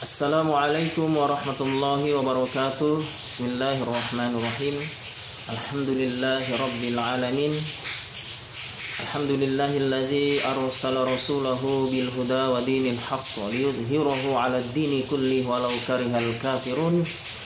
Assalamualaikum warahmatullahi wabarakatuh. Bismillahirrahmanirrahim. Alhamdulillahi rabbil alamin. Alhamdulillahilladzi arsala rasulahu bil huda wa dinil haqq liyudhhirahu 'alad dini kullihi walau karihal kafirun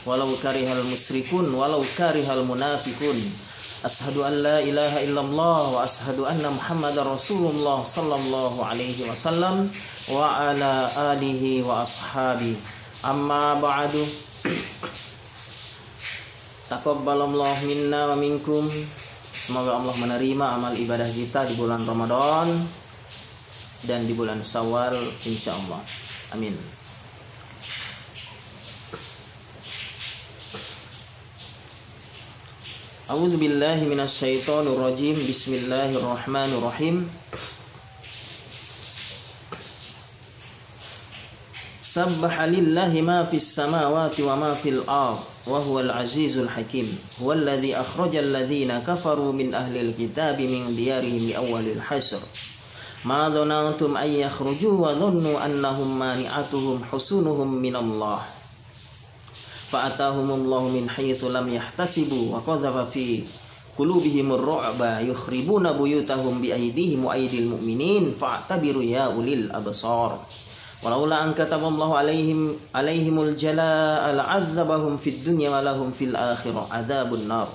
walau karihal musyrikun walau karihal munafiqun. Ashhadu an la ilaha illallah wa ashhadu anna Muhammadar Rasulullah sallallahu alaihi wasallam wa ala alihi wa ashabi. Amma ba'du. Taqabbalallahu minna wa minkum. Semoga Allah menerima amal ibadah kita di bulan Ramadan dan di bulan Syawal insyaallah. Amin. A'udzu billahi minasyaitonir rajim. Bismillahirrahmanirrahim. Sabbaha lillahi ma fis samawati wa ma fil ard wa huwal azizul hakim. Huwallazi akhrajal ladzina kafaru min ahlil kitabi min diyarihim li awwalil hasr. Ma dhanantum ay yakhruju wa dhannu annahum mani'atuhum husunuhum minallah. Fa'atahumullahu min haitsu lam yahtasibu wa qadhafa fi qulubihimur ru'ba yukhribuna buyutahum bi aydihim wa aydil mu'minin fa'tabiru ya ulil absar. Walaula an kataballahu alaihimul jalaa la'adzabahum fid dunya wa lahum fil akhirah adzabun nar.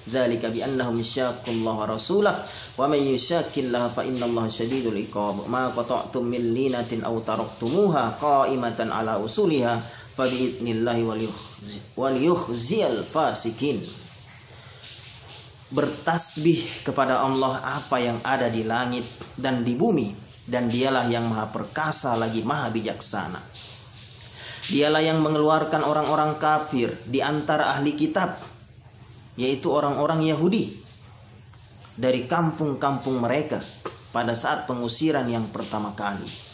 Dzalika bi annahum syaqqullaha rasulahu wa may yushaqillaha fa innallaha syadidul iqab. Ma qata'tum min linatin aw taraktumuha qa'imatan ala usuliha fa bi'idnillahi wal yukhziyal fasikin. Bertasbih kepada Allah apa yang ada di langit dan di bumi, dan dialah yang maha perkasa lagi maha bijaksana. Dialah yang mengeluarkan orang-orang kafir di antara ahli kitab, yaitu orang-orang Yahudi, dari kampung-kampung mereka pada saat pengusiran yang pertama kali.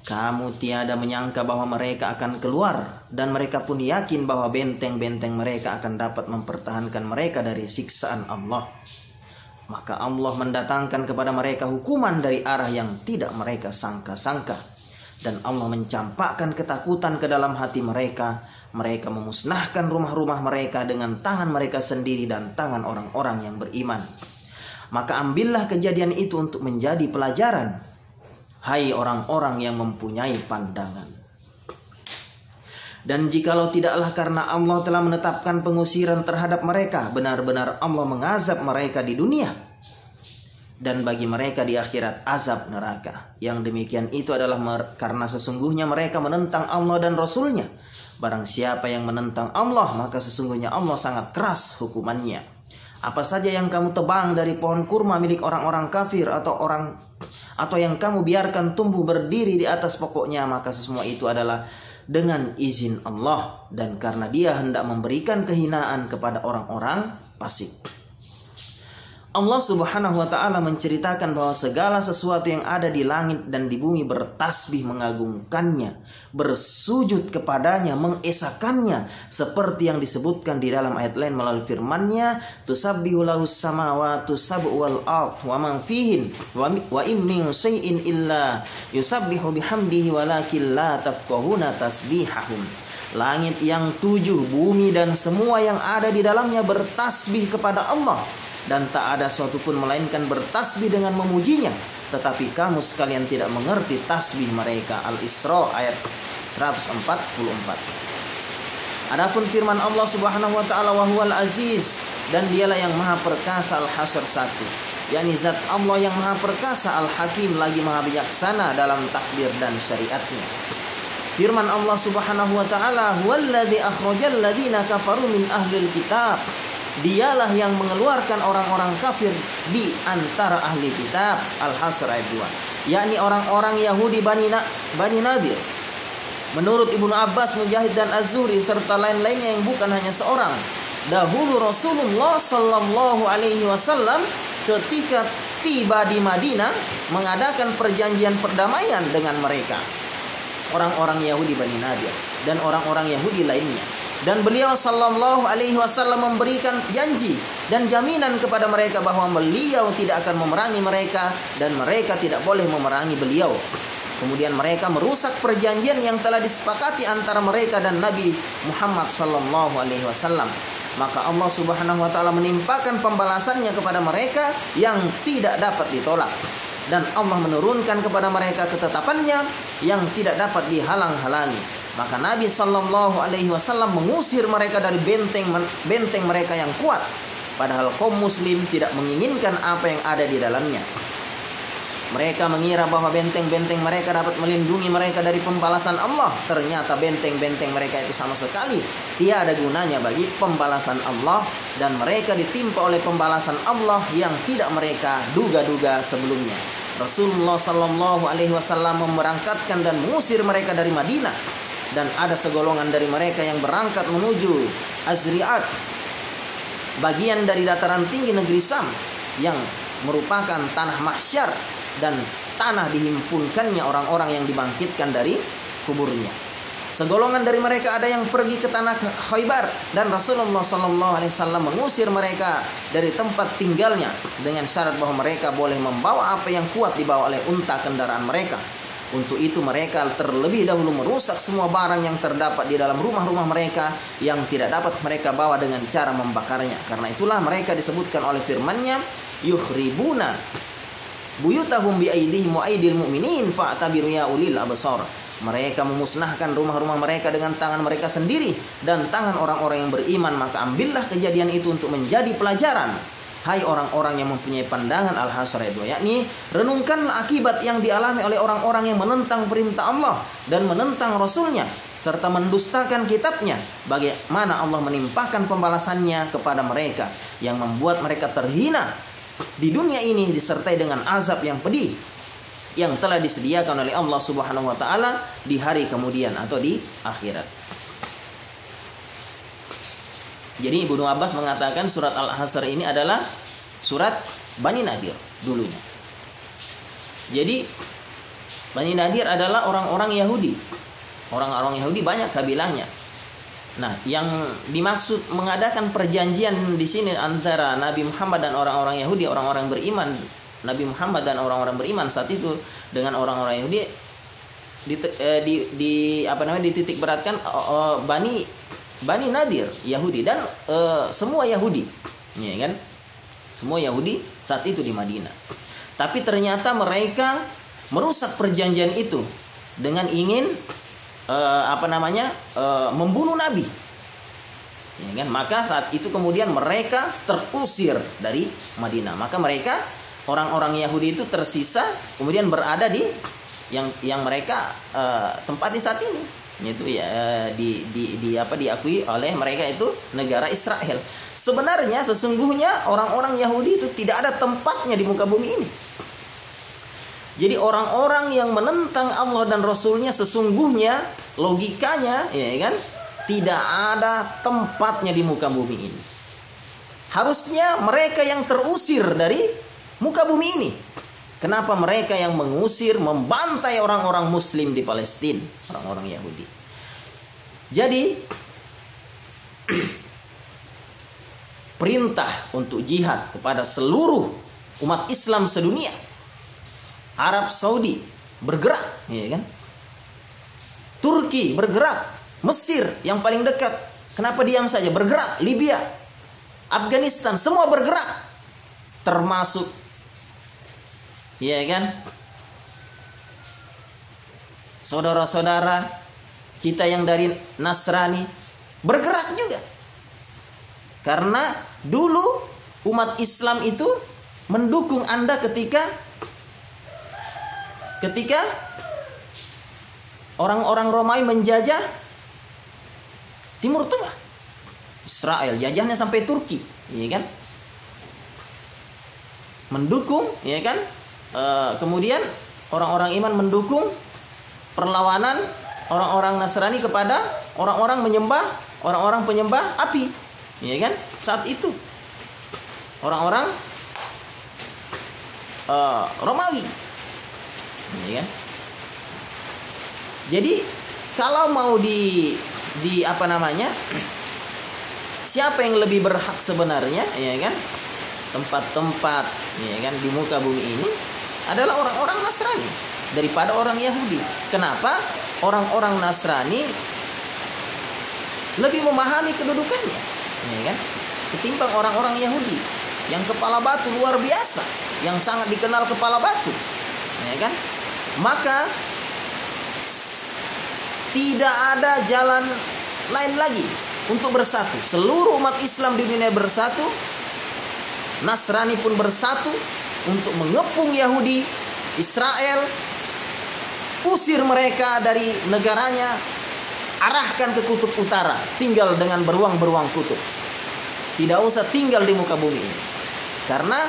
Kamu tiada menyangka bahwa mereka akan keluar, dan mereka pun yakin bahwa benteng-benteng mereka akan dapat mempertahankan mereka dari siksaan Allah. Maka Allah mendatangkan kepada mereka hukuman dari arah yang tidak mereka sangka-sangka, dan Allah mencampakkan ketakutan ke dalam hati mereka. Mereka memusnahkan rumah-rumah mereka dengan tangan mereka sendiri dan tangan orang-orang yang beriman. Maka ambillah kejadian itu untuk menjadi pelajaran, hai orang-orang yang mempunyai pandangan. Dan jikalau tidaklah karena Allah telah menetapkan pengusiran terhadap mereka, benar-benar Allah mengazab mereka di dunia, dan bagi mereka di akhirat azab neraka. Yang demikian itu adalah karena sesungguhnya mereka menentang Allah dan Rasulnya. Barang siapa yang menentang Allah, maka sesungguhnya Allah sangat keras hukumannya. Apa saja yang kamu tebang dari pohon kurma milik orang-orang kafir atau yang kamu biarkan tumbuh berdiri di atas pokoknya, maka semua itu adalah dengan izin Allah, dan karena Dia hendak memberikan kehinaan kepada orang-orang fasik. Allah Subhanahu wa taala menceritakan bahwa segala sesuatu yang ada di langit dan di bumi bertasbih mengagungkannya, bersujud kepadanya, mengesakannya, seperti yang disebutkan di dalam ayat lain melalui firman-Nya, tusabbihu lahus samawati sab'u wal ard wa man fihin wa in min syai'in illa yusabbihu bihamdihi walakin la tafqahuna tasbihahum. Langit yang 7, bumi dan semua yang ada di dalamnya bertasbih kepada Allah, dan tak ada suatu pun melainkan bertasbih dengan memujinya, tetapi kamu sekalian tidak mengerti tasbih mereka. Al-Isra ayat 144. Adapun firman Allah Subhanahu wa taala, wa huwal aziz, dan dialah yang maha perkasa. Al-Hasyr 1, yakni zat Allah yang maha perkasa, al-hakim, lagi maha bijaksana dalam takdir dan syariatnya. Firman Allah Subhanahu wa taala, huwallazi akhrajal ladzina kafaru min ahlil kitab. Dialah yang mengeluarkan orang-orang kafir di antara ahli kitab. Al-Hasyr ayat 2, yakni orang-orang Yahudi Bani Nadir. Menurut Ibnu Abbas, Mujahid dan Az-Zuhri serta lain-lainnya yang bukan hanya seorang, dahulu Rasulullah sallallahu alaihi wasallam ketika tiba di Madinah mengadakan perjanjian perdamaian dengan mereka, orang-orang Yahudi Bani Nadir dan orang-orang Yahudi lainnya. Dan beliau sallallahu alaihi wasallam memberikan janji dan jaminan kepada mereka bahwa beliau tidak akan memerangi mereka dan mereka tidak boleh memerangi beliau. Kemudian mereka merusak perjanjian yang telah disepakati antara mereka dan Nabi Muhammad sallallahu alaihi wasallam. Maka Allah Subhanahu wa taala menimpakan pembalasannya kepada mereka yang tidak dapat ditolak. Dan Allah menurunkan kepada mereka ketetapannya yang tidak dapat dihalang-halangi. Maka Nabi sallallahu alaihi wasallam mengusir mereka dari benteng mereka yang kuat. Padahal kaum muslim tidak menginginkan apa yang ada di dalamnya. Mereka mengira bahwa benteng-benteng mereka dapat melindungi mereka dari pembalasan Allah. Ternyata benteng-benteng mereka itu sama sekali tiada gunanya bagi pembalasan Allah. Dan mereka ditimpa oleh pembalasan Allah yang tidak mereka duga-duga sebelumnya. Rasulullah sallallahu alaihi wasallam memberangkatkan dan mengusir mereka dari Madinah. Dan ada segolongan dari mereka yang berangkat menuju Azri'at, bagian dari dataran tinggi negeri Sam, yang merupakan tanah mahsyar dan tanah dihimpunkannya orang-orang yang dibangkitkan dari kuburnya. Segolongan dari mereka ada yang pergi ke tanah Khaybar, dan Rasulullah sallallahu alaihi wasallam mengusir mereka dari tempat tinggalnya dengan syarat bahwa mereka boleh membawa apa yang kuat dibawa oleh unta kendaraan mereka. Untuk itu mereka terlebih dahulu merusak semua barang yang terdapat di dalam rumah-rumah mereka yang tidak dapat mereka bawa dengan cara membakarnya. Karena itulah mereka disebutkan oleh firman-Nya, yukhribuna buyutahum bi aidihim wa aidil mu'minin fa'tabiru ya ulil absar. Mereka memusnahkan rumah-rumah mereka dengan tangan mereka sendiri dan tangan orang-orang yang beriman. Maka ambillah kejadian itu untuk menjadi pelajaran, hai orang-orang yang mempunyai pandangan. Al-Hasyr ayat 2, yakni renungkanlah akibat yang dialami oleh orang-orang yang menentang perintah Allah dan menentang Rasulnya serta mendustakan kitabnya. Bagaimana Allah menimpakan pembalasannya kepada mereka yang membuat mereka terhina di dunia ini disertai dengan azab yang pedih yang telah disediakan oleh Allah Subhanahu wa taala di hari kemudian atau di akhirat. Jadi Ibnu Abbas mengatakan surat Al-Hasyr ini adalah surat Bani Nadir dulunya. Jadi Bani Nadir adalah orang-orang Yahudi. Orang-orang Yahudi banyak kabilahnya. Nah, yang dimaksud mengadakan perjanjian di sini antara Nabi Muhammad dan orang-orang Yahudi, orang-orang beriman, Nabi Muhammad dan orang-orang beriman saat itu dengan orang-orang Yahudi dititik beratkan Bani Nadir Yahudi dan semua Yahudi, ya kan? Semua Yahudi saat itu di Madinah. Tapi ternyata mereka merusak perjanjian itu dengan ingin membunuh Nabi, ya kan? Maka saat itu kemudian mereka terusir dari Madinah. Maka mereka orang-orang Yahudi itu tersisa kemudian berada di yang mereka tempati saat ini, yaitu diakui oleh mereka itu negara Israel. Sebenarnya sesungguhnya orang-orang Yahudi itu tidak ada tempatnya di muka bumi ini. Jadi orang-orang yang menentang Allah dan Rasulnya sesungguhnya logikanya, ya kan, tidak ada tempatnya di muka bumi ini. Harusnya mereka yang terusir dari muka bumi ini. Kenapa mereka yang mengusir, membantai orang-orang Muslim di Palestina, orang-orang Yahudi? Jadi perintah untuk jihad kepada seluruh umat Islam sedunia. Arab Saudi bergerak, ya kan? Turki bergerak, Mesir yang paling dekat, kenapa diam saja? Bergerak, Libya, Afghanistan, semua bergerak, termasuk, ya kan, saudara-saudara kita yang dari Nasrani bergerak juga. Karena dulu umat Islam itu mendukung Anda ketika orang-orang Romawi menjajah Timur Tengah, Israel, jajahnya sampai Turki, ya kan? Mendukung, ya kan? Kemudian orang-orang iman mendukung perlawanan orang-orang Nasrani kepada orang-orang penyembah api, ya kan? Saat itu orang-orang Romawi, ya kan? Jadi kalau mau siapa yang lebih berhak sebenarnya, ya kan? Tempat-tempat, ya kan, di muka bumi ini adalah orang-orang Nasrani. daripada orang Yahudi. Kenapa? Orang-orang Nasrani lebih memahami kedudukannya, ya kan? Ketimbang orang-orang Yahudi yang kepala batu luar biasa, yang sangat dikenal kepala batu, ya kan? Maka tidak ada jalan lain lagi untuk bersatu. Seluruh umat Islam di dunia bersatu, Nasrani pun bersatu untuk mengepung Yahudi, Israel, usir mereka dari negaranya, arahkan ke kutub utara, tinggal dengan beruang-beruang kutub. Tidak usah tinggal di muka bumi ini. Karena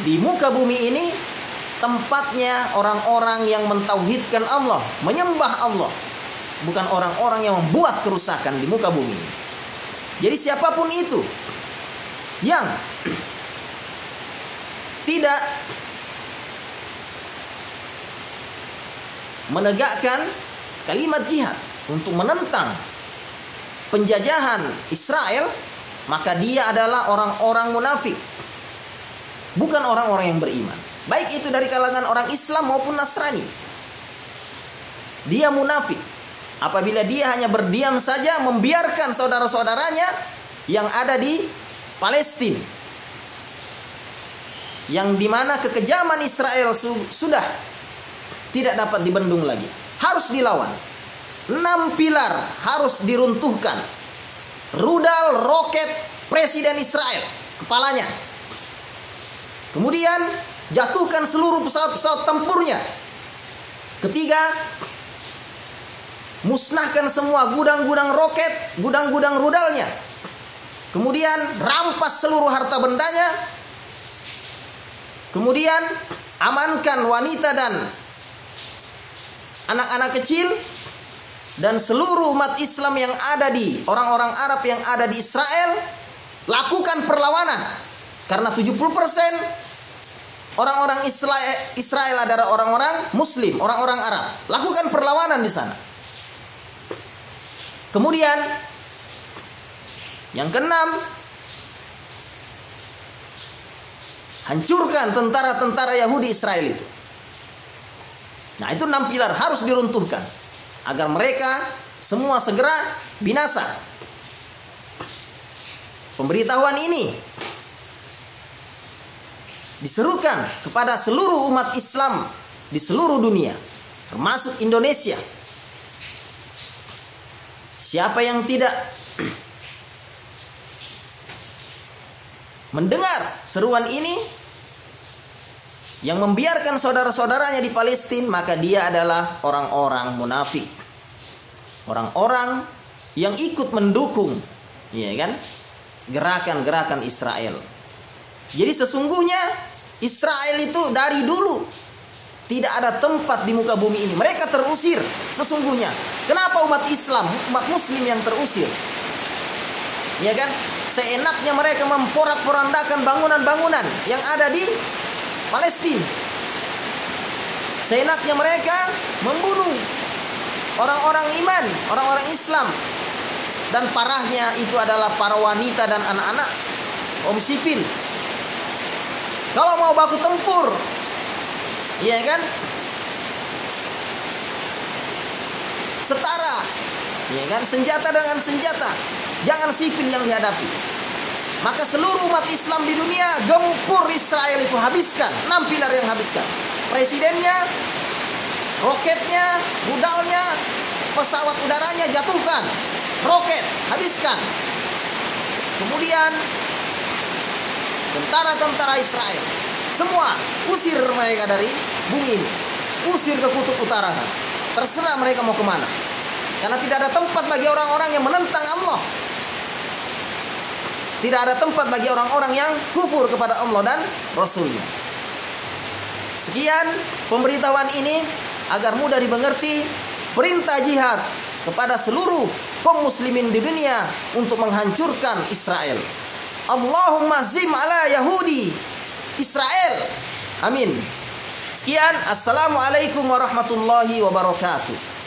di muka bumi ini tempatnya orang-orang yang mentauhidkan Allah, menyembah Allah, bukan orang-orang yang membuat kerusakan di muka bumi ini. Jadi siapapun itu yang tidak menegakkan kalimat jihad untuk menentang penjajahan Israel, maka dia adalah orang-orang munafik, bukan orang-orang yang beriman. Baik itu dari kalangan orang Islam maupun Nasrani. Dia munafik apabila dia hanya berdiam saja membiarkan saudara-saudaranya yang ada di Palestina, yang dimana kekejaman Israel sudah tidak dapat dibendung lagi, harus dilawan. 6 pilar harus diruntuhkan. Rudal roket Presiden Israel, kepalanya. Kemudian jatuhkan seluruh pesawat-pesawat tempurnya. Ketiga, musnahkan semua gudang-gudang roket, gudang-gudang rudalnya. Kemudian rampas seluruh harta bendanya. Kemudian amankan wanita dan anak-anak kecil dan seluruh umat Islam yang ada di orang-orang Arab yang ada di Israel. Lakukan perlawanan, karena 70% orang-orang Israel adalah orang-orang Muslim, orang-orang Arab. Lakukan perlawanan di sana. Kemudian yang keenam, hancurkan tentara-tentara Yahudi Israel itu. Nah, itu 6 pilar harus diruntuhkan agar mereka semua segera binasa. Pemberitahuan ini diserukan kepada seluruh umat Islam di seluruh dunia, termasuk Indonesia. Siapa yang tidak mendengar seruan ini, yang membiarkan saudara-saudaranya di Palestina, maka dia adalah orang-orang munafik, orang-orang yang ikut mendukung, ya kan, gerakan-gerakan Israel. Jadi sesungguhnya Israel itu dari dulu tidak ada tempat di muka bumi ini. Mereka terusir sesungguhnya. Kenapa umat Islam, umat Muslim yang terusir? Ya kan? Seenaknya mereka memporak-porandakan bangunan-bangunan yang ada di Palestina. Seenaknya mereka membunuh orang-orang iman, orang-orang Islam. Dan parahnya itu adalah para wanita dan anak-anak, kaum sipil. Kalau mau baku tempur, iya kan, setara, iya kan, senjata dengan senjata, jangan sipil yang dihadapi. Maka seluruh umat Islam di dunia gempur Israel itu, habiskan. 6 pilar yang habiskan. Presidennya, roketnya, rudalnya, pesawat udaranya jatuhkan. Roket, habiskan. Kemudian tentara-tentara Israel semua usir mereka dari bumi ini. Usir ke kutub utara. Terserah mereka mau kemana. Karena tidak ada tempat bagi orang-orang yang menentang Allah. Tidak ada tempat bagi orang-orang yang kufur kepada Allah dan Rasulnya. Sekian pemberitahuan ini agar mudah dimengerti perintah jihad kepada seluruh kaum muslimin di dunia untuk menghancurkan Israel. Allahumma zim ala Yahudi Israel. Amin. Sekian. Assalamualaikum warahmatullahi wabarakatuh.